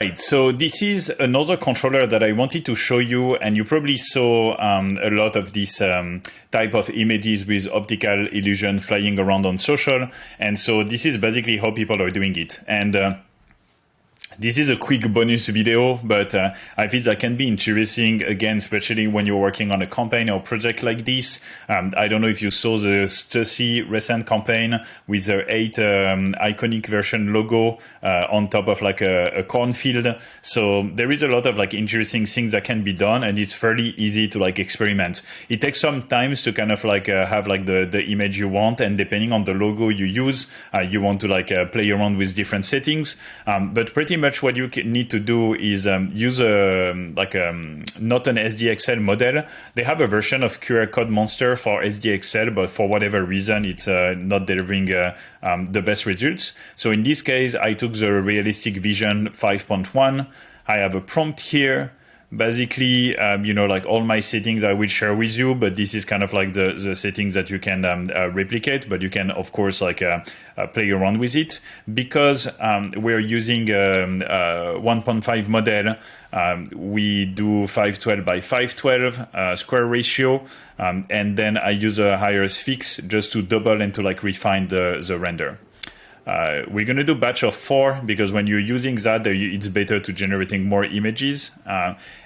Right, so this is another controller that I wanted to show you, and you probably saw a lot of these type of images with optical illusion flying around on social, and so this is basically how people are doing it. And this is a quick bonus video, but I think that can be interesting, again, especially when you're working on a campaign or project like this. I don't know if you saw the Stussy recent campaign with the 8 iconic version logo on top of like a cornfield. So there is a lot of like interesting things that can be done, and it's fairly easy to like experiment. It takes some time to kind of like have like the image you want, and depending on the logo you use, you want to like play around with different settings. But pretty much what you need to do is use not an SDXL model. They have a version of QR code monster for SDXL, but for whatever reason, it's not delivering the best results. So in this case, I took the Realistic Vision 5.1. I have a prompt here. Basically, like all my settings I will share with you, but this is kind of like the settings that you can replicate, but you can, of course, like play around with it. Because we're using a 1.5 model, we do 512 by 512 square ratio, and then I use a higher fix just to double and to like refine the render. We're going to do batch of 4 because when you're using that, it's better to generating more images.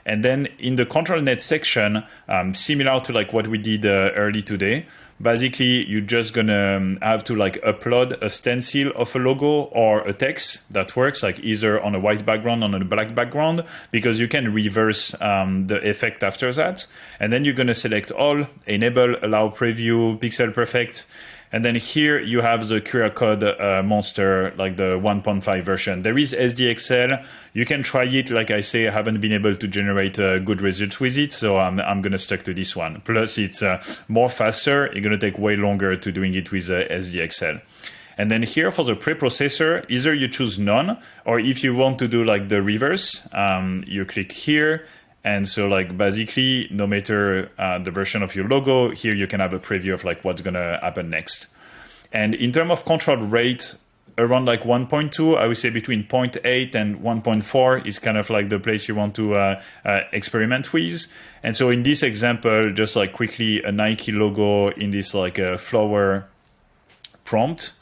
And then in the ControlNet section, similar to like what we did early today, basically you're just going to have to like upload a stencil of a logo or a text that works like either on a white background or on a black background, because you can reverse the effect after that. And then you're going to select all, enable, allow preview, pixel perfect. And then here you have the QR code monster, like the 1.5 version. There is SDXL. You can try it. Like I say, I haven't been able to generate good results with it, so I'm going to stick to this one. Plus, it's more faster. It's going to take way longer to doing it with SDXL. And then here for the preprocessor, either you choose none, or if you want to do like the reverse, you click here. And so like basically, no matter the version of your logo, here you can have a preview of like what's going to happen next. And in terms of control rate, around like 1.2, I would say between 0.8 and 1.4 is kind of like the place you want to experiment with. And so in this example, just like quickly a Nike logo in this like a flower prompt.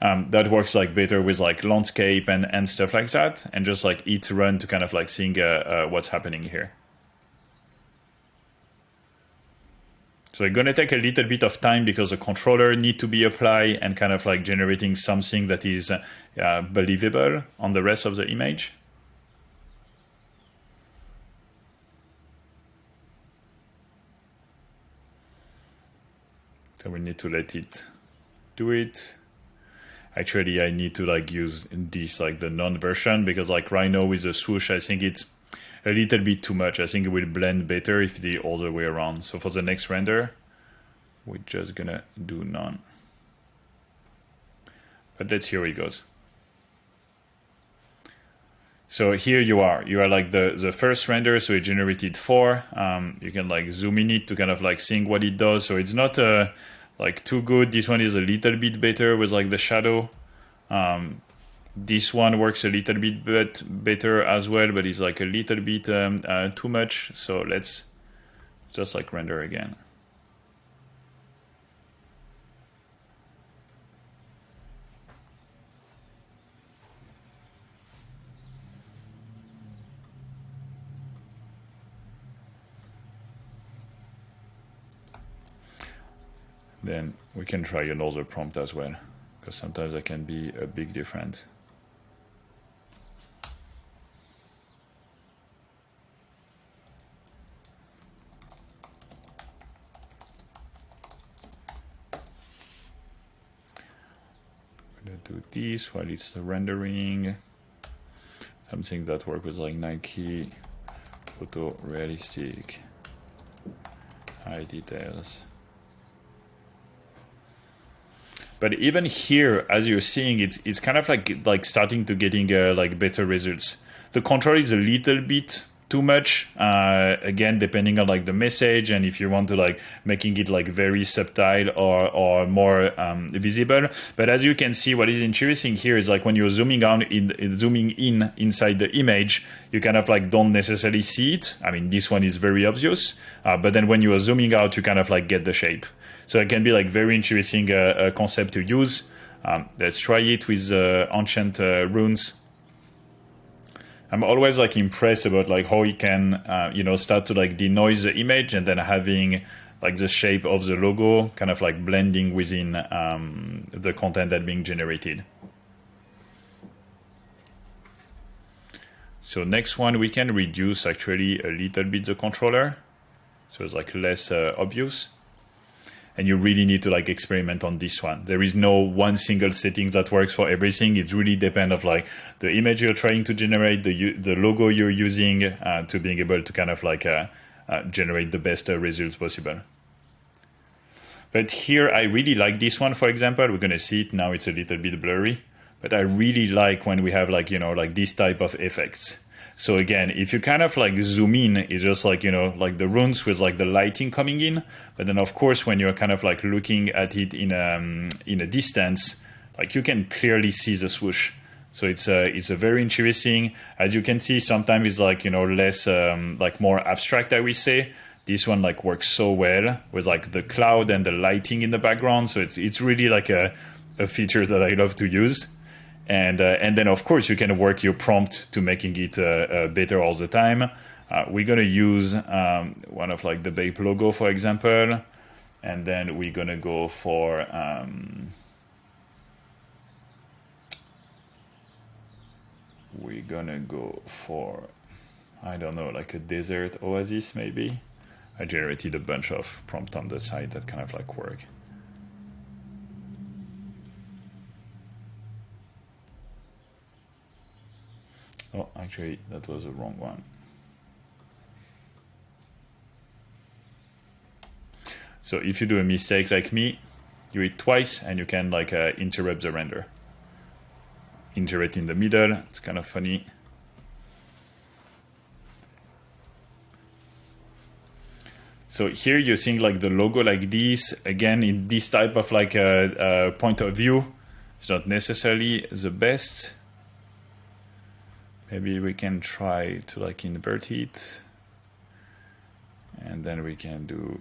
That works like better with like landscape and stuff like that, and just like hit run to kind of like seeing what's happening here. So it's going to take a little bit of time because the controller need to be applied and kind of like generating something that is believable on the rest of the image. So we need to let it do it. Actually, I need to like use this like the non version, because like right now with the swoosh, I think it's a little bit too much. I think it will blend better if the other way around. So for the next render, we're just gonna do none. But let's see how it goes. So here you are like the first render. So it generated 4. You can like zoom in it to kind of like seeing what it does. So it's not like too good. This one is a little bit better with like the shadow. This one works a little bit better as well, but it's like a little bit too much. So let's just like render again. Then we can try another prompt as well, because sometimes there can be a big difference. I'm gonna do this while it's rendering. Something that works with like Nike, photorealistic, high details. But even here, as you're seeing, it's kind of like starting to getting like better results. The control is a little bit too much, again, depending on like the message and if you want to like making it like very subtle or more visible. But as you can see, what is interesting here is like when you're zooming in inside the image, you kind of like don't necessarily see it. I mean, this one is very obvious, but then when you are zooming out, you kind of like get the shape. So it can be like very interesting concept to use. Let's try it with ancient runes. I'm always like impressed about like how you can, start to like denoise the image and then having like the shape of the logo kind of like blending within the content that being generated. So next one, we can reduce actually a little bit the controller. So it's like less obvious. And you really need to like experiment on this one. There is no one single settings that works for everything. It really depends of like the image you're trying to generate, the logo you're using to being able to kind of like generate the best results possible. But here I really like this one, for example. We're gonna see it now, it's a little bit blurry, but I really like when we have like, like this type of effects. So again, if you kind of like zoom in, it's just like, like the runes with like the lighting coming in. But then of course, when you're kind of like looking at it in a distance, like you can clearly see the swoosh. So it's a very interesting, as you can see, sometimes it's like, less, like more abstract, I would say. This one like works so well with like the cloud and the lighting in the background. So it's really like a feature that I love to use. And then, of course, you can work your prompt to making it better all the time. We're going to use one of like the Bape logo, for example. And then we're going to go for... I don't know, like a desert oasis, maybe. I generated a bunch of prompts on the side that kind of like work. Oh, actually, that was the wrong one. So if you do a mistake like me, do it twice and you can like interrupt the render. Interrupt in the middle, it's kind of funny. So here you're seeing like the logo like this, again, in this type of like point of view. It's not necessarily the best. Maybe we can try to like invert it. And then we can do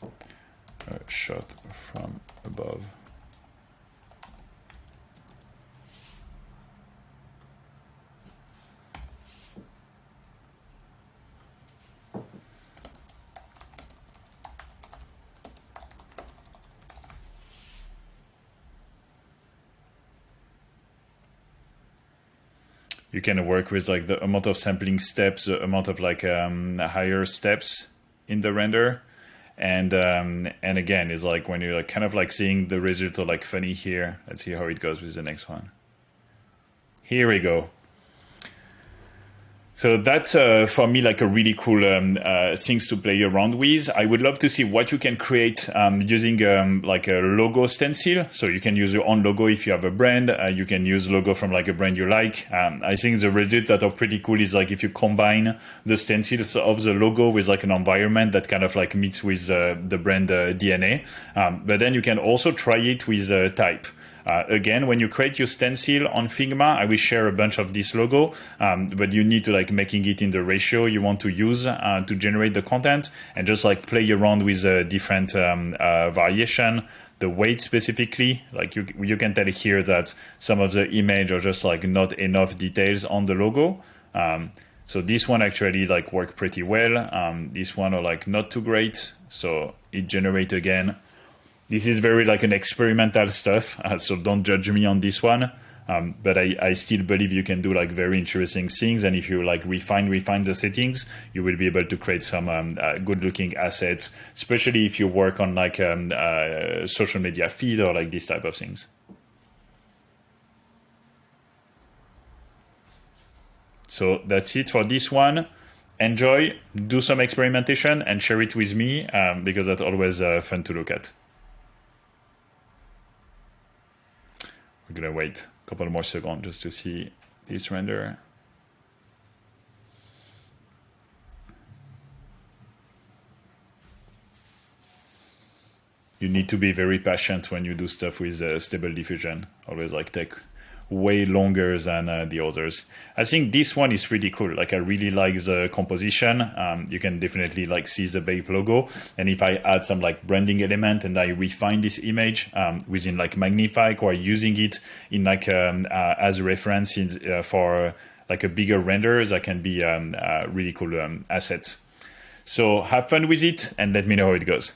a shot from above. You can work with like the amount of sampling steps, the amount of like higher steps in the render. And again, it's like when you're like kind of like seeing the results are like funny here. Let's see how it goes with the next one. Here we go. So that's for me like a really cool things to play around with. I would love to see what you can create using like a logo stencil. So you can use your own logo if you have a brand. You can use logo from like a brand you like. I think the results that are pretty cool is like if you combine the stencils of the logo with like an environment that kind of like meets with the brand DNA. But then you can also try it with type. Again, when you create your stencil on Figma, I will share a bunch of this logo, but you need to like making it in the ratio you want to use to generate the content and just like play around with different variation, the weight specifically. Like you can tell here that some of the image are just like not enough details on the logo. So this one actually like worked pretty well. This one are like not too great. So it generate again. This is very like an experimental stuff, so don't judge me on this one. But I still believe you can do like very interesting things, and if you like refine the settings, you will be able to create some good-looking assets, especially if you work on like social media feed or like this type of things. So that's it for this one. Enjoy, do some experimentation, and share it with me because that's always fun to look at. We're gonna wait a couple more seconds just to see this render. you need to be very patient when you do stuff with stable diffusion. Always like take way longer than the others. I think this one is really cool. Like I really like the composition. You can definitely like see the Bape logo. And if I add some like branding element and I refine this image within like Magnify or using it in like as a reference for like a bigger render, that can be really cool assets. So have fun with it and let me know how it goes.